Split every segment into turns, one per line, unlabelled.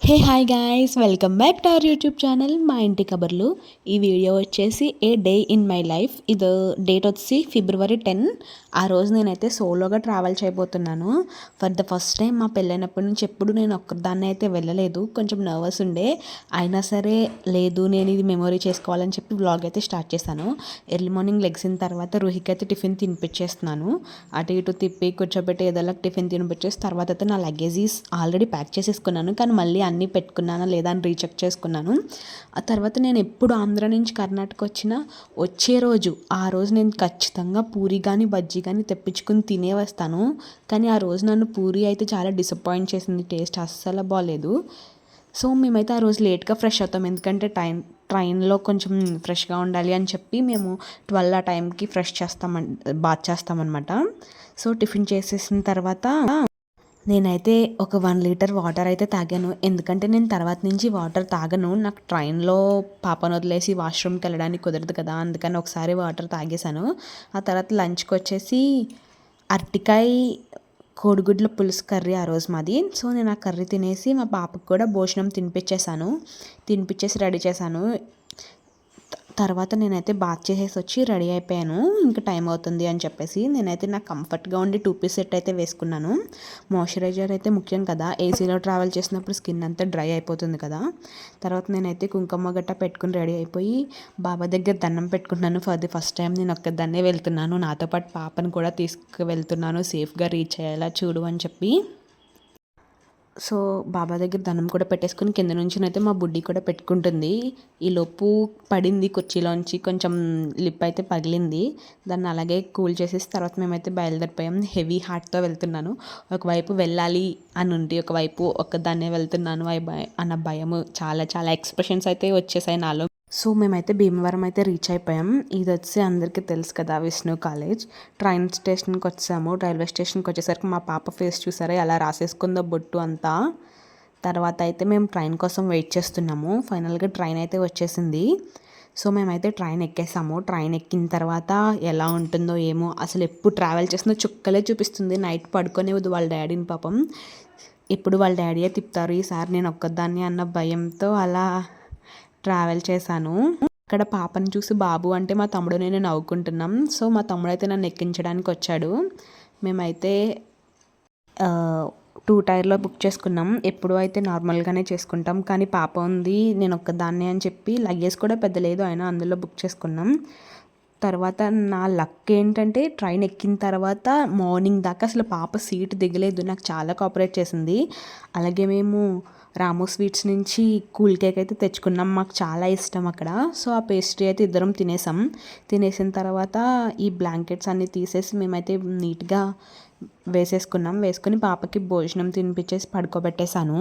Hey hi guys, welcome back to our YouTube channel మా ఇంటి కబర్లు. ఈ వీడియో వచ్చేసి ఏ డే ఇన్ మై లైఫ్. ఇది డేట్ వచ్చి February 10. ఆ రోజు నేనైతే సోలోగా ట్రావెల్ చేయబోతున్నాను. ఫర్ ద ఫస్ట్ టైం మా పెళ్ళైనప్పటి నుంచి ఎప్పుడు నేను ఒక్కదాన్ని అయితే వెళ్ళలేదు. కొంచెం నర్వస్ ఉండే, అయినా సరే లేదు నేను ఇది మెమొరీ చేసుకోవాలని చెప్పి వ్లాగ్ అయితే స్టార్ట్ చేశాను. ఎర్లీ మార్నింగ్ లెగ్సిన తర్వాత రుహికి అయితే టిఫిన్ తినిపించేస్తున్నాను. అటు ఇటు తిప్పి కూర్చోబెట్టి ఏదోలా టిఫిన్ తినిపించేసి తర్వాత అయితే నా లగేజీస్ ఆల్రెడీ ప్యాక్ చేసేసుకున్నాను. కానీ మళ్ళీ అన్నీ పెట్టుకున్నానా లేదా అని రీచెక్ చేసుకున్నాను. ఆ తర్వాత నేను ఎప్పుడు ఆంధ్ర నుంచి కర్ణాటక వచ్చే రోజు ఆ రోజు నేను ఖచ్చితంగా పూరి కానీ బజ్జీ కానీ తెప్పించుకుని తినే వస్తాను. కానీ ఆ రోజు నన్ను పూరి అయితే చాలా డిసప్పాయింట్ చేసింది. టేస్ట్ అస్సలు బాగాలేదు. సో మేమైతే ఆ రోజు లేట్గా ఫ్రెష్ అవుతాం, ఎందుకంటే ట్రైన్లో కొంచెం ఫ్రెష్గా ఉండాలి అని చెప్పి మేము 12 ఆ టైంకి బాత్ చేస్తామన్నమాట. సో టిఫిన్ చేసేసిన తర్వాత నేనైతే ఒక 1 లీటర్ వాటర్ అయితే తాగాను. ఎందుకంటే నేను తర్వాత నుంచి వాటర్ తాగను. నాకు ట్రైన్లో పాపను వదిలేసి వాష్రూమ్కి వెళ్ళడానికి కుదరదు కదా, అందుకని ఒకసారి వాటర్ తాగేశాను. ఆ తర్వాత లంచ్కి వచ్చేసి అరటికాయ కోడిగుడ్ల పులుసు కర్రీ ఆ రోజు మాది. సో నేను ఆ కర్రీ తినేసి మా పాపకు కూడా భోజనం తినిపించేసి రెడీ చేశాను. తర్వాత నేనైతే బాత్ చేసేసి వచ్చి రెడీ అయిపోయాను. ఇంకా టైం అవుతుంది అని చెప్పేసి నేనైతే నాకు కంఫర్ట్గా ఉండి 2 పీస్ సెట్ అయితే వేసుకున్నాను. మాయిశ్చరైజర్ అయితే ముఖ్యం కదా, ఏసీలో ట్రావెల్ చేసినప్పుడు స్కిన్ అంతా డ్రై అయిపోతుంది కదా. తర్వాత నేనైతే కుంకుమ గట్ట పెట్టుకుని రెడీ అయిపోయి బాబా దగ్గర దండం పెట్టుకుంటున్నాను. ఫర్ ది ఫస్ట్ టైం నేను ఒక్కదాన్నే వెళ్తున్నాను, నాతో పాటు పాపను కూడా తీసుకువెళ్తున్నాను, సేఫ్గా రీచ్ అయ్యేలా చూడు అని చెప్పి. సో బాబా దగ్గర దండం కూడా పెట్టేసుకుని కింద నుంచి అయితే మా బుడ్డి కూడా పెట్టుకుంటుంది. ఈ లోపు పడింది కుర్చీలోంచి, కొంచెం లిప్ అయితే పగిలింది. దాన్ని అలాగే కూల్ చేసేసి తర్వాత మేమైతే బయలుదేరిపోయాం. హెవీ హార్ట్తో వెళ్తున్నాను. ఒకవైపు వెళ్ళాలి అని ఉండి, ఒకవైపు ఒక్కదాన్నే వెళ్తున్నాను అన్న భయము, చాలా చాలా ఎక్స్ప్రెషన్స్ అయితే వచ్చేసాయి నాలో. సో మేమైతే భీమవరం అయితే రీచ్ అయిపోయాం. ఇది వచ్చి అందరికీ తెలుసు కదా, విష్ణు కాలేజ్. ట్రైన్ స్టేషన్కి వచ్చాము. రైల్వే స్టేషన్కి వచ్చేసరికి మా పాప ఫేస్ చూసారా ఎలా రాసేసుకుందో బొట్టు అంతా. తర్వాత అయితే మేము ట్రైన్ కోసం వెయిట్ చేస్తున్నాము. ఫైనల్గా ట్రైన్ అయితే వచ్చేసింది. సో మేమైతే ట్రైన్ ఎక్కేసాము. ట్రైన్ ఎక్కిన తర్వాత ఎలా ఉంటుందో ఏమో, అసలు ఎప్పుడు ట్రావెల్ చేస్తుందో చుక్కలే చూపిస్తుంది. నైట్ పడుకునేవద్దు వాళ్ళ డాడీని పాపం. ఎప్పుడు వాళ్ళ డాడీయే తిప్పుతారు, ఈసారి నేను ఒక్కదాన్ని అన్న భయంతో అలా ట్రావెల్ చేశాను. అక్కడ పాపను చూసి బాబు అంటే మా తమ్ముడు నేను నవ్వుకుంటున్నాం. సో మా తమ్ముడు అయితే నన్ను ఎక్కించడానికి వచ్చాడు. మేమైతే 2 టైర్లో బుక్ చేసుకున్నాం. ఎప్పుడు అయితే నార్మల్గానే చేసుకుంటాం, కానీ పాప ఉంది నేను ఒక్కదాన్నే అని చెప్పి లగేజ్ కూడా పెద్ద లేదు, అయినా అందులో బుక్ చేసుకున్నాం. తర్వాత నా లక్ ఏంటంటే ట్రైన్ ఎక్కిన తర్వాత మార్నింగ్ దాకా అసలు పాప సీట్ దిగలేదు, నాకు చాలా కోఆపరేట్ చేసింది. అలాగే మేము రాము స్వీట్స్ నుంచి కూల్ కేక్ అయితే తెచ్చుకున్నాం, మాకు చాలా ఇష్టం అక్కడ. సో ఆ పేస్ట్రీ అయితే ఇద్దరం తినేసిన తర్వాత ఈ బ్లాంకెట్స్ అన్నీ తీసేసి మేమైతే నీట్గా వేసుకుని పాపకి భోజనం తినిపించేసి పడుకోబెట్టేశాను.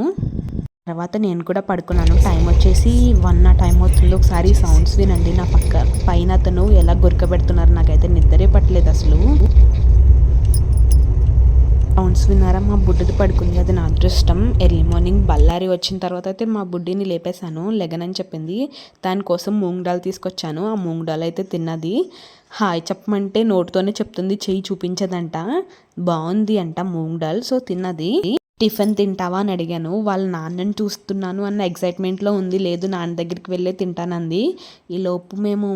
తర్వాత నేను కూడా పడుకున్నాను. టైం వచ్చేసి 1 టైం అవుతుంది. ఒకసారి సౌండ్స్ వినండి, నా పైన అతను ఎలా గురకబెడుతున్నారు, నాకైతే నిద్రే పట్టలేదు అసలు. సౌండ్స్ విన్నారా, మా బుడ్డిది పడుకుంది, అది నా అదృష్టం. ఎర్లీ మార్నింగ్ బళ్ళారి వచ్చిన తర్వాత అయితే మా బుడ్డిని లేపేశాను, లెగనని చెప్పింది. దానికోసం మూంగ్ దాల్ తీసుకొచ్చాను. ఆ మూంగ్ దాల్ అయితే తిన్నది. హాయ్ చెప్పమంటే నోటితోనే చెప్తుంది, చెయ్యి చూపించదంట. బాగుంది అంట మూంగ్ దాల్. సో తిన్నది. టిఫిన్ తింటావా అని అడిగాను. వాళ్ళ నాన్నని చూస్తున్నాను అన్న ఎక్సైట్మెంట్లో ఉంది. లేదు నాన్న దగ్గరికి వెళ్ళే తింటానంది. ఈ లోపు మేము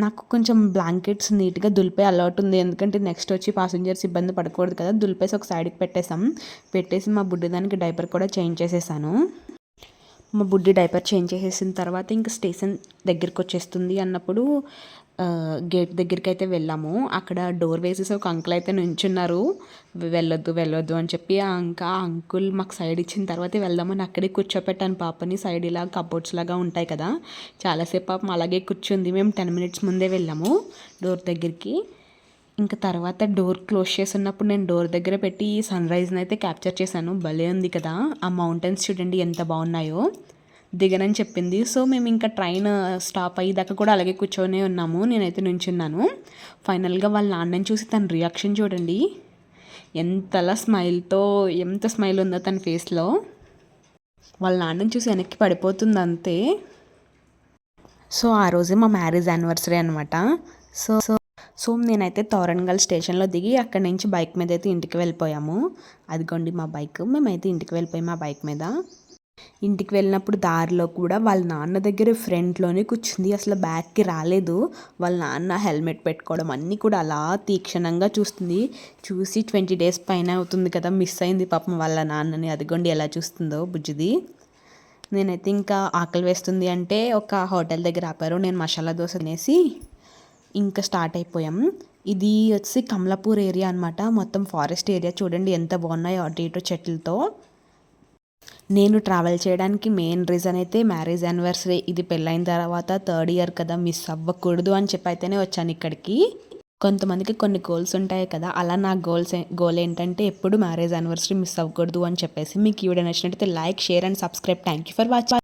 నాకు కొంచెం బ్లాంకెట్స్ నీట్గా దులిపే అలవాటు ఉంది, ఎందుకంటే నెక్స్ట్ వచ్చి ప్యాసింజర్స్ ఇబ్బంది పడకూడదు కదా. దులిపేసి ఒక సైడ్కి పెట్టేసి మా బుడ్డి దానికి డైపర్ కూడా చేంజ్ చేసేసాను. మా బుడ్డి డైపర్ చేంజ్ చేసేసిన తర్వాత ఇంకా స్టేషన్ దగ్గరికి వచ్చేస్తుంది అన్నప్పుడు గేట్ దగ్గరికి అయితే వెళ్ళాము. అక్కడ డోర్ వేసేసి ఒక అంకుల్ అయితే నుంచున్నారు, వెళ్ళొద్దు అని చెప్పి. ఇంకా అంకుల్ మాకు సైడ్ ఇచ్చిన తర్వాత వెళ్దామని అక్కడే కూర్చోపెట్టాను పాపని. సైడ్ ఇలా కబోర్డ్స్ లాగా ఉంటాయి కదా, చాలాసేపు పాపం అలాగే కూర్చుంది. మేము 10 minutes ముందే వెళ్ళాము డోర్ దగ్గరికి. ఇంకా తర్వాత డోర్ క్లోజ్ చేసి ఉన్నప్పుడు నేను డోర్ దగ్గర పెట్టి సన్ రైజ్ని అయితే క్యాప్చర్ చేశాను. భలే ఉంది కదా, ఆ మౌంటైన్స్ చూడండి ఎంత బాగున్నాయో. దిగనని చెప్పింది. సో మేము ఇంకా ట్రైన్ స్టాప్ అయ్యేదాకా కూడా అలాగే కూర్చొనే ఉన్నాము. నేనైతే నుంచున్నాను. ఫైనల్గా వాళ్ళ నాన్నని చూసి తన రియాక్షన్ చూడండి, ఎంత స్మైల్ ఉందో తన ఫేస్లో. వాళ్ళ నాన్నని చూసి వెనక్కి పడిపోతుంది అంతే. సో ఆ రోజే మా మ్యారేజ్ యానివర్సరీ అనమాట. సో నేనైతే తోరణగల్ స్టేషన్లో దిగి అక్కడి నుంచి బైక్ మీద అయితే ఇంటికి వెళ్ళిపోయాము. అదిగోండి మా బైక్. మేమైతే ఇంటికి వెళ్ళిపోయాము ఆ బైక్ మీద. ఇంటికి వెళ్ళినప్పుడు దారిలో కూడా వాళ్ళ నాన్న దగ్గర ఫ్రంట్లోనే కూర్చుంది, అసలు బ్యాక్కి రాలేదు. వాళ్ళ నాన్న హెల్మెట్ పెట్టుకోవడం అన్నీ కూడా అలా తీక్షణంగా చూస్తుంది. చూసి 20 డేస్ పైన అవుతుంది కదా, మిస్ అయింది పాపం వాళ్ళ నాన్నని. అదిగోండి ఎలా చూస్తుందో బుజ్జిది. నేనైతే ఇంకా ఆకలి వేస్తుంది అంటే ఒక హోటల్ దగ్గర ఆపారు. నేను మసాలా దోశ తినేసి ఇంకా స్టార్ట్ అయిపోయాం. ఇది వచ్చి కమలాపూర్ ఏరియా అనమాట. మొత్తం ఫారెస్ట్ ఏరియా చూడండి ఎంత బాగున్నాయో అటు ఇటు చెట్లతో. నేను ట్రావెల్ చేయడానికి మెయిన్ రీజన్ అయితే మ్యారేజ్ యానివర్సరీ. ఇది పెళ్ళైన తర్వాత 3rd ఇయర్ కదా, మిస్ అవ్వకూడదు అని చెప్పి అయితేనే వచ్చాను ఇక్కడికి. కొంతమందికి కొన్ని గోల్స్ ఉంటాయి కదా, అలా నా గోల్ ఏంటంటే ఎప్పుడు మ్యారేజ్ యానివర్సరీ మిస్ అవ్వకూడదు అని చెప్పేసి. మీకు ఈ వీడియో నచ్చినట్టయితే like, share and subscribe. Thank you for watching.